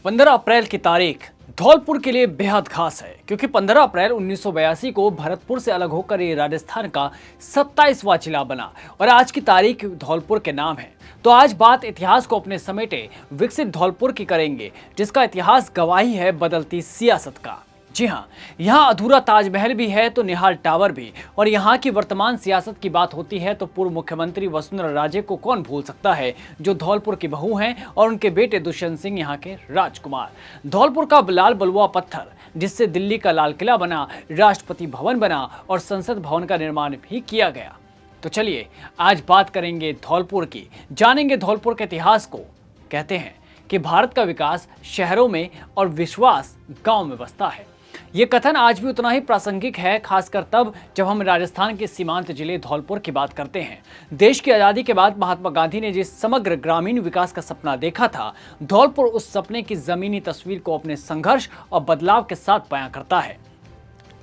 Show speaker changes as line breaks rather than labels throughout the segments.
15 अप्रैल की तारीख धौलपुर के लिए बेहद खास है क्योंकि 15 अप्रैल 1982 को भरतपुर से अलग होकर ये राजस्थान का 27वां जिला बना और आज की तारीख धौलपुर के नाम है। तो आज बात इतिहास को अपने समेटे विकसित धौलपुर की करेंगे, जिसका इतिहास गवाही है बदलती सियासत का। जी हाँ, यहाँ अधूरा ताजमहल भी है तो निहाल टावर भी, और यहाँ की वर्तमान सियासत की बात होती है तो पूर्व मुख्यमंत्री वसुंधरा राजे को कौन भूल सकता है, जो धौलपुर की बहू हैं, और उनके बेटे दुष्यंत सिंह यहाँ के राजकुमार। धौलपुर का लाल बलुआ पत्थर, जिससे दिल्ली का लाल किला बना, राष्ट्रपति भवन बना और संसद भवन का निर्माण भी किया गया। तो चलिए आज बात करेंगे धौलपुर की, जानेंगे धौलपुर के इतिहास को। कहते हैं कि भारत का विकास शहरों में और विश्वास गांव में बसता है। ये कथन आज भी उतना ही प्रासंगिक है, खासकर तब जब हम राजस्थान के सीमांत जिले धौलपुर की बात करते हैं। देश की आज़ादी के बाद महात्मा गांधी ने जिस समग्र ग्रामीण विकास का सपना देखा था, धौलपुर उस सपने की जमीनी तस्वीर को अपने संघर्ष और बदलाव के साथ बयां करता है।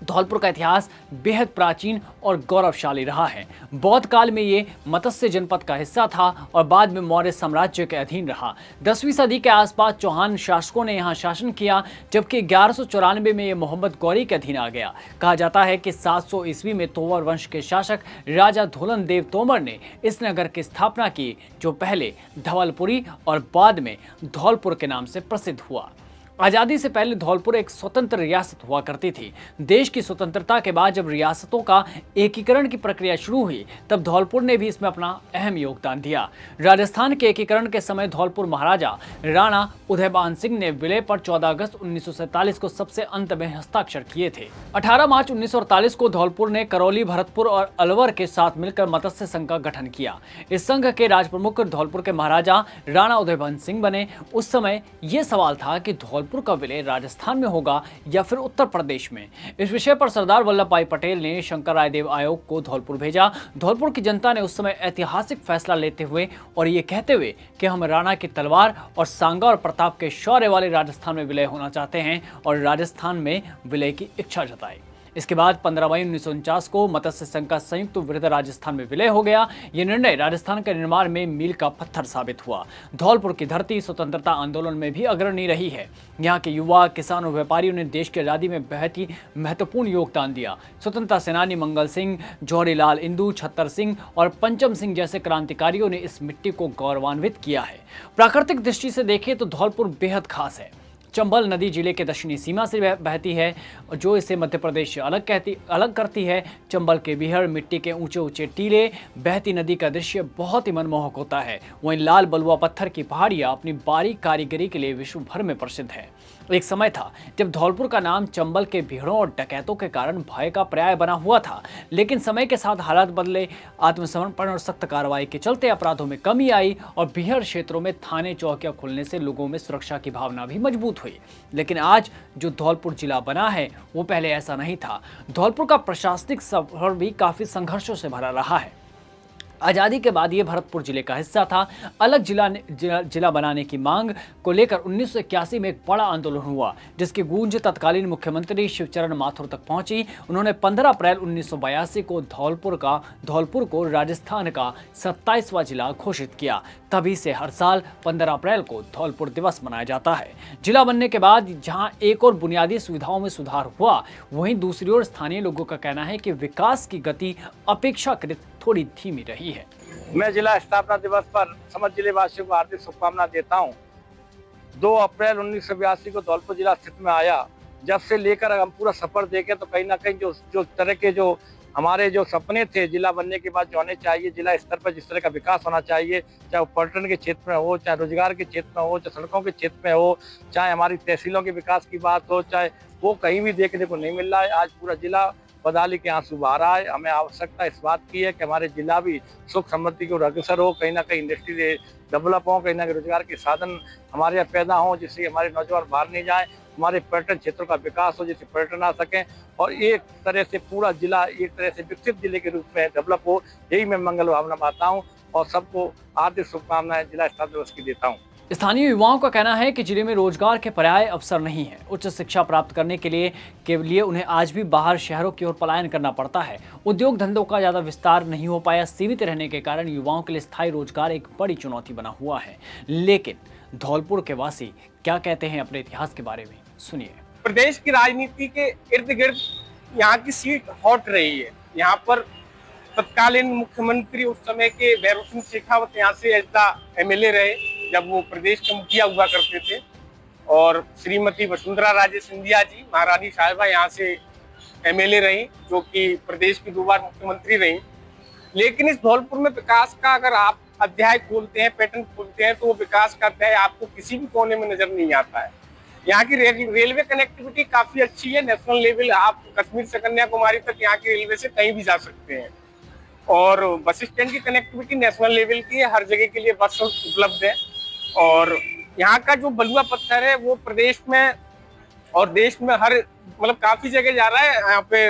धौलपुर का इतिहास बेहद प्राचीन और गौरवशाली रहा है। बौद्ध काल में ये मत्स्य जनपद का हिस्सा था और बाद में मौर्य साम्राज्य के अधीन रहा। 10वीं सदी के आसपास चौहान शासकों ने यहाँ शासन किया, जबकि 1194 में ये मोहम्मद गौरी के अधीन आ गया। कहा जाता है कि 700 ईस्वी में तोमर वंश के शासक राजा धोलन देव तोमर ने इस नगर की स्थापना की, जो पहले धवलपुरी और बाद में धौलपुर के नाम से प्रसिद्ध हुआ। आज़ादी से पहले धौलपुर एक स्वतंत्र रियासत हुआ करती थी। देश की स्वतंत्रता के बाद जब रियासतों का एकीकरण की प्रक्रिया शुरू हुई, तब धौलपुर ने भी इसमें अपना अहम योगदान दिया। राजस्थान के एकीकरण के समय धौलपुर महाराजा राणा उदयभान सिंह ने विलय पर 14 अगस्त 1947 को सबसे अंत में हस्ताक्षर किए थे। 18 मार्च 1948 को धौलपुर ने करौली, भरतपुर और अलवर के साथ मिलकर मत्स्य संघ का गठन किया। इस संघ के राजप्रमुख धौलपुर के महाराजा राणा उदयभान सिंह बने। उस समय यह सवाल था कि धौलपुर का विलय राजस्थान में होगा या फिर उत्तर प्रदेश में। इस विषय पर सरदार वल्लभ भाई पटेल ने शंकर रायदेव आयोग को धौलपुर भेजा। धौलपुर की जनता ने उस समय ऐतिहासिक फैसला लेते हुए और ये कहते हुए कि हम राणा की तलवार और सांगा और प्रताप के शौर्य वाले राजस्थान में विलय होना चाहते हैं, और राजस्थान में विलय की इच्छा जताई। इसके बाद 15 मई 1949 को मत्स्य संघ का संयुक्त विरुद्ध राजस्थान में विलय हो गया। यह निर्णय राजस्थान के निर्माण में मील का पत्थर साबित हुआ। धौलपुर की धरती स्वतंत्रता आंदोलन में भी अग्रणी रही है। यहाँ के युवा, किसान और व्यापारियों ने देश की आज़ादी में बेहद ही महत्वपूर्ण योगदान दिया। स्वतंत्रता सेनानी मंगल सिंह, जौहरी लाल इंदू, छत्तर सिंह और पंचम सिंह जैसे क्रांतिकारियों ने इस मिट्टी को गौरवान्वित किया है। प्राकृतिक दृष्टि से देखें तो धौलपुर बेहद खास है। चंबल नदी जिले के दक्षिणी सीमा से बहती है, जो इसे मध्य प्रदेश से अलग करती है। चंबल के बिहड़, मिट्टी के ऊंचे ऊंचे टीले, बहती नदी का दृश्य बहुत ही मनमोहक होता है। वहीं लाल बलुआ पत्थर की पहाड़ियां अपनी बारीक कारीगरी के लिए विश्व भर में प्रसिद्ध है। एक समय था जब धौलपुर का नाम चंबल के बिहड़ों और डकैतों के कारण भय का पर्याय बना हुआ था, लेकिन समय के साथ हालात बदले। आत्मसमर्पण और सख्त कार्रवाई के चलते अपराधों में कमी आई और बिहड़ क्षेत्रों में थाने चौकियां खुलने से लोगों में सुरक्षा की भावना भी मजबूत हुई। लेकिन आज जो धौलपुर जिला बना है, वो पहले ऐसा नहीं था। धौलपुर का प्रशासनिक सफर भी काफी संघर्षों से भरा रहा है। आज़ादी के बाद ये भरतपुर जिले का हिस्सा था। अलग जिला बनाने की मांग को लेकर 1981 में एक बड़ा आंदोलन हुआ, जिसकी गूंज तत्कालीन मुख्यमंत्री शिवचरण माथुर तक पहुंची। उन्होंने 15 अप्रैल 1982 को धौलपुर को राजस्थान का 27वां जिला घोषित किया। तभी से हर साल 15 अप्रैल को धौलपुर दिवस मनाया जाता है। जिला बनने के बाद जहां एक और बुनियादी सुविधाओं में सुधार हुआ, वहीं दूसरी ओर स्थानीय लोगों का कहना है कि विकास की गति अपेक्षाकृत थोड़ी धीमी रही है।
मैं जिला स्थापना दिवस पर समस्त जिले वासियों को हार्दिक शुभकामना देता हूं। 2 अप्रैल 1982 को धौलपुर जिला अस्तित्व में आया। जब से लेकर हम पूरा सफर देखें तो कहीं ना कहीं जो तरह के जो हमारे जो सपने थे जिला बनने के बाद जो होने चाहिए, जिला स्तर पर जिस तरह का विकास होना चाहिए, चाहे वो पर्यटन के क्षेत्र में हो, चाहे रोजगार के क्षेत्र में हो, चाहे सड़कों के क्षेत्र में हो, चाहे हमारी तहसीलों के विकास की बात हो, चाहे वो कहीं भी देखने को नहीं मिल रहा है। आज पूरा जिला बदहाली के आंसू बहा रहा है। हमें आवश्यकता इस बात की है कि हमारे जिला भी सुख समृद्धि की ओर अग्रसर हो, कहीं ना कहीं इंडस्ट्री डेवलप हो, कहीं ना कहीं रोजगार के साधन हमारे यहाँ पैदा हों, जिससे हमारे नौजवान बाहर नहीं जाएं, हमारे पर्यटन क्षेत्रों का विकास हो, जिससे पर्यटन आ सकें और एक तरह से पूरा जिला एक तरह से विकसित जिले के रूप में डेवलप हो। यही मैं मंगल भावना पाता हूँ और सबको हार्दिक शुभकामनाएं जिला स्थापना दिवस की देता हूँ।
स्थानीय युवाओं का कहना है कि जिले में रोजगार के पर्याय अवसर नहीं है। उच्च शिक्षा प्राप्त करने के लिए उन्हें आज भी बाहर शहरों की ओर पलायन करना पड़ता है। उद्योग धंधों का ज्यादा विस्तार नहीं हो पाया। सीमित रहने के कारण युवाओं के लिए स्थायी रोजगार एक बड़ी चुनौती बना हुआ है। लेकिन धौलपुर के वासी क्या कहते हैं अपने इतिहास के बारे में, सुनिए।
प्रदेश की राजनीति के इर्द गिर्द यहाँ की सीट हॉट रही है। यहाँ पर तत्कालीन मुख्यमंत्री उस समय के भैरव सिंह शेखावत यहाँ से एजदा एमएलए रहे जब वो प्रदेश के मुखिया हुआ करते थे, और श्रीमती वसुंधरा राजे सिंधिया जी महारानी साहिबा यहाँ से एमएलए रही, जो कि प्रदेश की 2 बार मुख्यमंत्री रही। लेकिन इस धौलपुर में विकास का अगर आप अध्याय खोलते हैं, पैटर्न खोलते हैं, तो वो विकास का अध्याय आपको किसी भी कोने में नजर नहीं आता है। यहाँ की रेलवे कनेक्टिविटी काफी अच्छी है, नेशनल लेवल, आप कश्मीर से कन्याकुमारी तक यहाँ की रेलवे से कहीं भी जा सकते हैं। और बस स्टैंड की कनेक्टिविटी नेशनल लेवल की है, हर जगह के लिए बस उपलब्ध है। और यहाँ का जो बलुआ पत्थर है वो प्रदेश में और देश में हर मतलब काफी जगह जा रहा है। यहाँ पे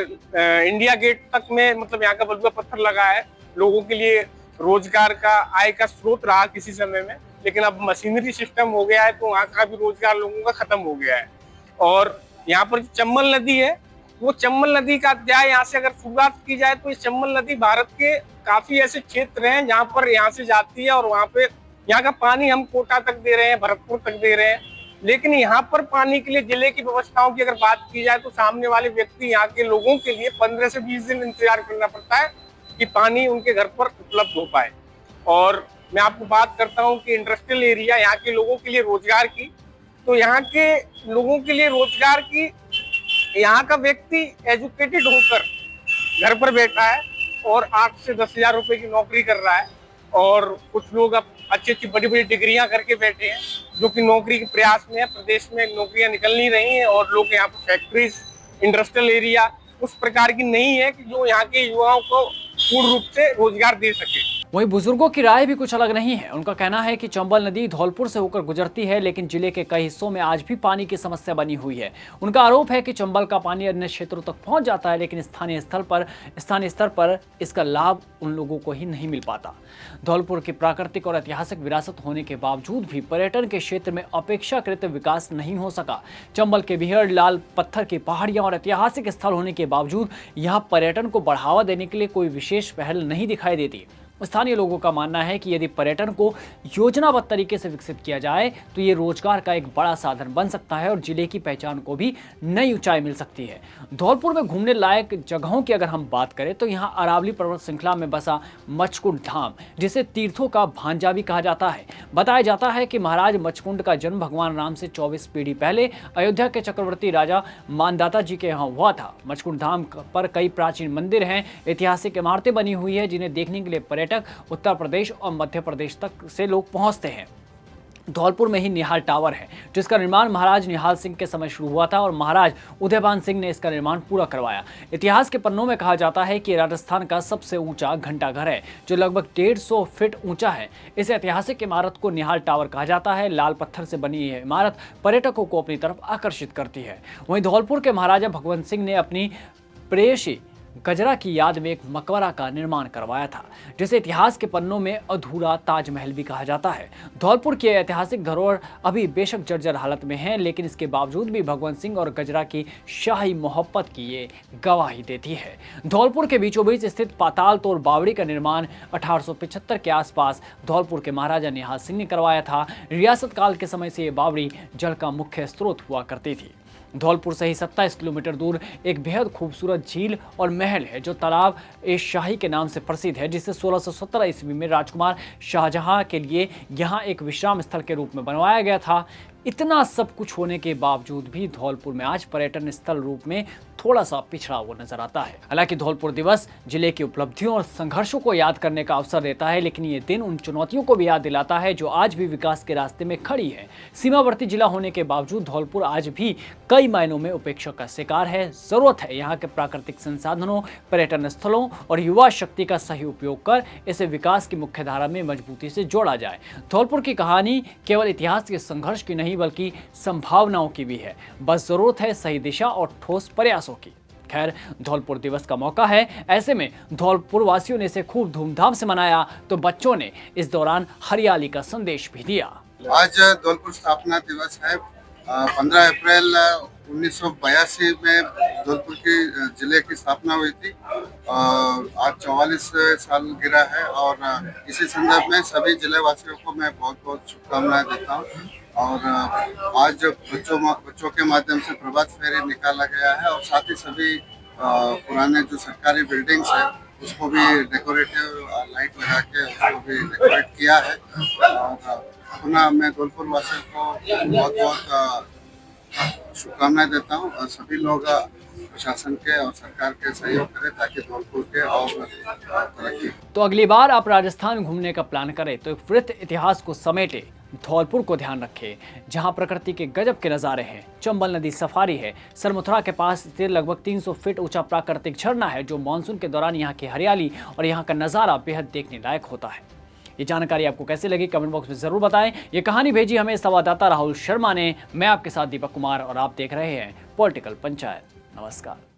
इंडिया गेट तक में मतलब यहाँ का बलुआ पत्थर लगा है, लोगों के लिए रोजगार का आय का स्रोत रहा किसी समय में, लेकिन अब मशीनरी सिस्टम हो गया है तो वहाँ का भी रोजगार लोगों का खत्म हो गया है। और यहाँ पर जो चंबल नदी है, वो चंबल नदी का अध्याय यहाँ से अगर शुरुआत की जाए तो ये चंबल नदी भारत के काफी ऐसे क्षेत्र हैं जहाँ पर यहाँ से जाती है, और वहाँ पे यहाँ का पानी हम कोटा तक दे रहे हैं, भरतपुर तक दे रहे हैं। लेकिन यहाँ पर पानी के लिए जिले की व्यवस्थाओं की अगर बात की जाए तो सामने वाले व्यक्ति यहाँ के लोगों के लिए 15 से 20 दिन इंतजार करना पड़ता है कि पानी उनके घर पर उपलब्ध हो पाए। और मैं आपको बात करता हूँ कि इंडस्ट्रियल एरिया यहाँ के लोगों के लिए रोजगार की, तो यहाँ के लोगों के लिए रोजगार की, यहाँ का व्यक्ति एजुकेटेड होकर घर पर बैठा है और 8 से 10 हजार रुपए की नौकरी कर रहा है, और कुछ लोग अब अच्छी बड़ी बड़ी डिग्रियां करके बैठे हैं जो कि नौकरी के प्रयास में है। प्रदेश में नौकरियां निकल नहीं रही हैं और लोग यहाँ पर फैक्ट्रीज, इंडस्ट्रियल एरिया उस प्रकार की नहीं है कि जो यहाँ के युवाओं को पूर्ण रूप से रोजगार दे सके।
वहीं बुजुर्गों की राय भी कुछ अलग नहीं है। उनका कहना है कि चंबल नदी धौलपुर से होकर गुजरती है, लेकिन जिले के कई हिस्सों में आज भी पानी की समस्या बनी हुई है। उनका आरोप है कि चंबल का पानी अन्य क्षेत्रों तक पहुंच जाता है, लेकिन स्थानीय स्तर पर इसका लाभ उन लोगों को ही नहीं मिल पाता। धौलपुर की प्राकृतिक और ऐतिहासिक विरासत होने के बावजूद भी पर्यटन के क्षेत्र में अपेक्षाकृत विकास नहीं हो सका। चंबल के बिहड़, लाल पत्थर की पहाड़ियां और ऐतिहासिक स्थल होने के बावजूद यहाँ पर्यटन को बढ़ावा देने के लिए कोई विशेष पहल नहीं दिखाई देती। स्थानीय लोगों का मानना है कि यदि पर्यटन को योजनाबद्ध तरीके से विकसित किया जाए तो ये रोजगार का एक बड़ा साधन बन सकता है और जिले की पहचान को भी नई ऊंचाई मिल सकती है। धौलपुर में घूमने लायक जगहों की अगर हम बात करें तो यहाँ अरावली पर्वत श्रृंखला में बसा मचकुंड धाम, जिसे तीर्थों का भांजा भी कहा जाता है। बताया जाता है कि महाराज मचकुंड का जन्म भगवान राम से 24 पीढ़ी पहले अयोध्या के चक्रवर्ती राजा मानदाता जी के यहाँ हुआ था। मचकुंड धाम पर कई प्राचीन मंदिर हैं, ऐतिहासिक इमारतें बनी हुई है, जिन्हें देखने के लिए उत्तर प्रदेश और मध्य प्रदेश तक से लोग पहुंचते हैं। धौलपुर में ही निहाल टावर है, जिसका निर्माण महाराज निहाल सिंह के समय शुरू हुआ था और महाराज उदयभान सिंह ने इसका निर्माण पूरा करवाया। इतिहास के पन्नों में कहा जाता है कि राजस्थान का सबसे ऊंचा घंटाघर है, जो लगभग 150 फीट ऊंचा है। इस ऐतिहासिक इमारत को निहाल टावर कहा जाता है। लाल पत्थर से बनी यह इमारत पर्यटकों को अपनी तरफ आकर्षित करती है। वहीं धौलपुर के महाराजा भगवंत सिंह ने अपनी प्रेयसी गजरा की याद में एक मकबरा का निर्माण करवाया था, जिसे इतिहास के पन्नों में अधूरा ताजमहल भी कहा जाता है। धौलपुर की ऐतिहासिक धरोहर अभी बेशक जर्जर हालत में है, लेकिन इसके बावजूद भी भगवंत सिंह और गजरा की शाही मोहब्बत की ये गवाही देती है। धौलपुर के बीचों बीच स्थित पाताल तोड़ बावड़ी का निर्माण 1875 के आसपास धौलपुर के महाराजा निहाल सिंह ने करवाया था। रियासत काल के समय से ये बावड़ी जल का मुख्य स्रोत हुआ करती थी। धौलपुर से ही 27 किलोमीटर दूर एक बेहद खूबसूरत झील और महल है, जो तालाब ए शाही के नाम से प्रसिद्ध है, जिसे 1617 ईस्वी में राजकुमार शाहजहां के लिए यहाँ एक विश्राम स्थल के रूप में बनवाया गया था। इतना सब कुछ होने के बावजूद भी धौलपुर में आज पर्यटन स्थल रूप में थोड़ा सा पिछड़ा हुआ नजर आता है। हालांकि धौलपुर दिवस जिले की उपलब्धियों और संघर्षों को याद करने का अवसर देता है, लेकिन ये दिन उन चुनौतियों को भी याद दिलाता है जो आज भी विकास के रास्ते में खड़ी है। सीमावर्ती जिला होने के बावजूद धौलपुर आज भी कई मायनों में उपेक्षा का शिकार है। जरूरत है यहाँ के प्राकृतिक संसाधनों, पर्यटन स्थलों और युवा शक्ति का सही उपयोग कर इसे विकास की मुख्य धारा में मजबूती से जोड़ा जाए। धौलपुर की कहानी केवल इतिहास के संघर्ष की नहीं बल्कि संभावनाओं की भी है। बस जरूरत है सही दिशा और ठोस प्रयासों की। खैर, धौलपुर दिवस का मौका है, ऐसे में धौलपुर वासियों ने इसे खूब धूमधाम से मनाया तो बच्चों ने इस दौरान हरियाली का संदेश भी दिया।
आज धौलपुर स्थापना दिवस है। 15 अप्रैल 1982 में धौलपुर की जिले की स्थापना हुई थी। आज 44 साल गिरा है और इसी संदर्भ में सभी जिले वासियों को मैं बहुत बहुत शुभकामनाएं देता हूं। और आज बच्चों के माध्यम से प्रभात फेरी निकाला गया है और साथ ही सभी पुराने जो सरकारी बिल्डिंग्स है उसको भी डेकोरेटिव लाइट लगा के उसको भी डेकोरेट किया है। और पुनः मैं धौलपुर वासियों को बहुत बहुत शुभकामनाएं देता हूँ और सभी लोग प्रशासन के और सरकार के सहयोग करें ताकि धौलपुर के और तरक्की।
तो अगली बार आप राजस्थान घूमने का प्लान करें तो एक वृत्त इतिहास को समेटे धौलपुर को ध्यान रखें, जहां प्रकृति के गजब के नज़ारे हैं। चंबल नदी सफारी है। सरमथुरा के पास स्थित लगभग 300 फीट ऊंचा प्राकृतिक झरना है जो मानसून के दौरान यहां की हरियाली और यहां का नज़ारा बेहद देखने लायक होता है। ये जानकारी आपको कैसी लगी कमेंट बॉक्स में जरूर बताएं। ये कहानी भेजी हमें संवाददाता राहुल शर्मा ने। मैं आपके साथ दीपक कुमार और आप देख रहे हैं पॉलिटिकल पंचायत। नमस्कार।